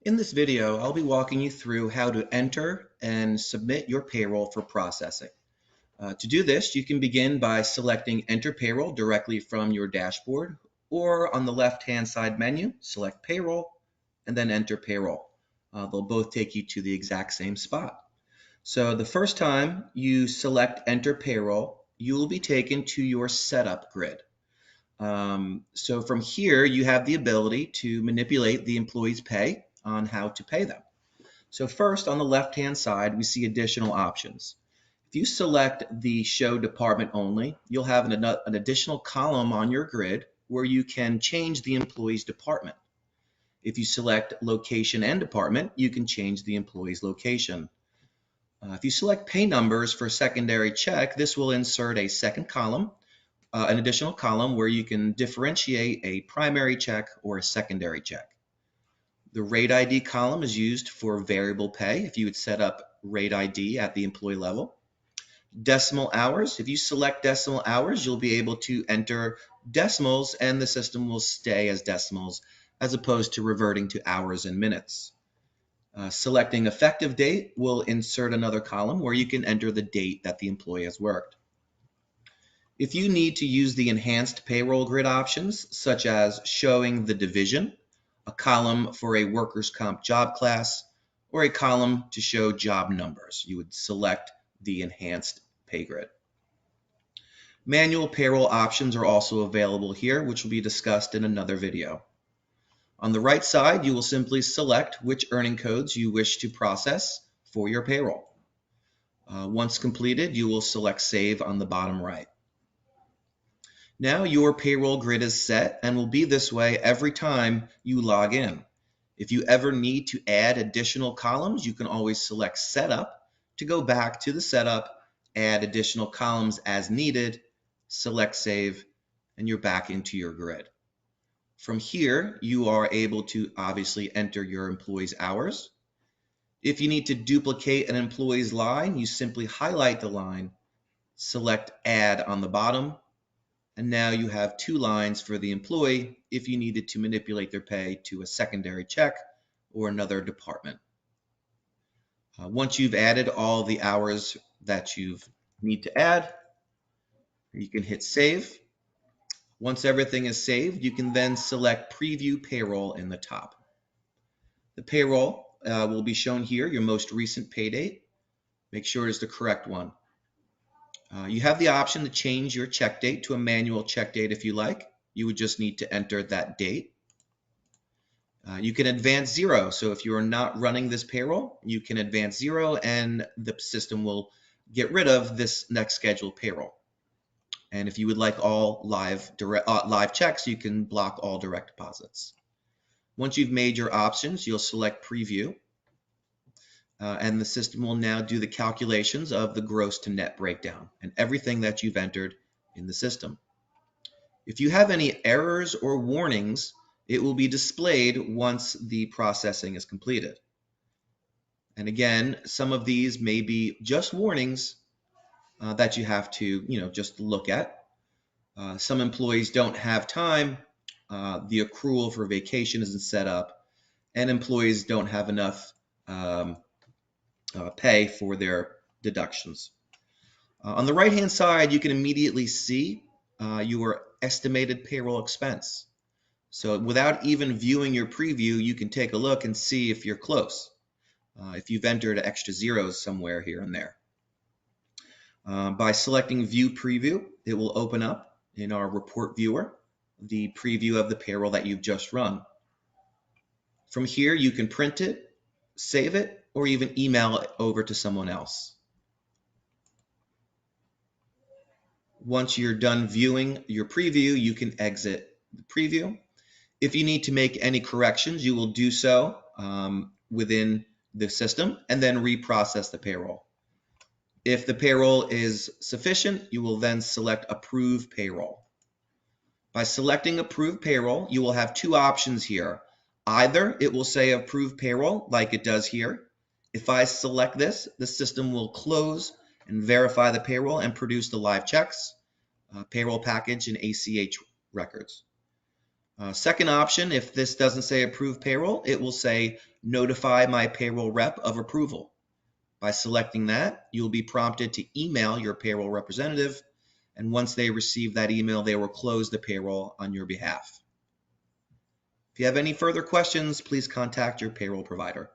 In this video, I'll be walking you through how to enter and submit your payroll for processing. To do this, you can begin by selecting Enter Payroll directly from your dashboard, or on the left-hand side menu, select Payroll, and then Enter Payroll. They'll both take you to the exact same spot. So the first time you select Enter Payroll, you will be taken to your Setup grid. So from here, you have the ability to manipulate the employee's pay on how to pay them. So first, on the left-hand side, we see additional options. If you select the Show Department Only, you'll have an additional column on your grid where you can change the employee's department. If you select Location and Department, you can change the employee's location. If you select Pay Numbers for Secondary Check, this will insert a second column, an additional column where you can differentiate a primary check or a secondary check. The rate ID column is used for variable pay if you would set up rate ID at the employee level. Decimal hours, if you select decimal hours, you'll be able to enter decimals and the system will stay as decimals as opposed to reverting to hours and minutes. Selecting effective date will insert another column where you can enter the date that the employee has worked. If you need to use the enhanced payroll grid options, such as showing the division, a column for a workers' comp job class, or a column to show job numbers, you would select the enhanced pay grid. Manual payroll options are also available here, which will be discussed in another video. On the right side, you will simply select which earning codes you wish to process for your payroll. Once completed, you will select Save on the bottom right. Now your payroll grid is set and will be this way every time you log in. If you ever need to add additional columns, you can always select Setup to go back to the setup, add additional columns as needed, select Save, and you're back into your grid. From here, you are able to obviously enter your employee's hours. If you need to duplicate an employee's line, you simply highlight the line, select Add on the bottom, and now you have two lines for the employee if you needed to manipulate their pay to a secondary check or another department. Once you've added all the hours that you need to add, you can hit Save. Once everything is saved, you can then select Preview Payroll in the top. The payroll will be shown here, your most recent pay date. Make sure it's the correct one. You have the option to change your check date to a manual check date if you like. You would just need to enter that date. You can advance 0. So if you are not running this payroll, you can advance 0 and the system will get rid of this next scheduled payroll. And if you would like all live checks, you can block all direct deposits. Once you've made your options, you'll select Preview. And the system will now do the calculations of the gross to net breakdown and everything that you've entered in the system. If you have any errors or warnings, it will be displayed once the processing is completed. And again, some of these may be just warnings that you have to, just look at. Some employees don't have time. The accrual for vacation isn't set up, and employees don't have enough pay for their deductions. On the right-hand side, you can immediately see your estimated payroll expense. So without even viewing your preview, you can take a look and see if you're close, if you've entered extra zeros somewhere here and there. By selecting View Preview, it will open up in our report viewer the preview of the payroll that you've just run. From here, you can print it, save it, or even email it over to someone else. Once you're done viewing your preview, you can exit the preview. If you need to make any corrections, you will do so within the system and then reprocess the payroll. If the payroll is sufficient, you will then select Approve Payroll. By selecting Approve Payroll, you will have two options here. Either it will say Approve Payroll like it does here. If I select this, the system will close and verify the payroll and produce the live checks, payroll package, and ACH records. Second option, if this doesn't say approve payroll, it will say notify my payroll rep of approval. By selecting that, you'll be prompted to email your payroll representative, and once they receive that email, they will close the payroll on your behalf. If you have any further questions, please contact your payroll provider.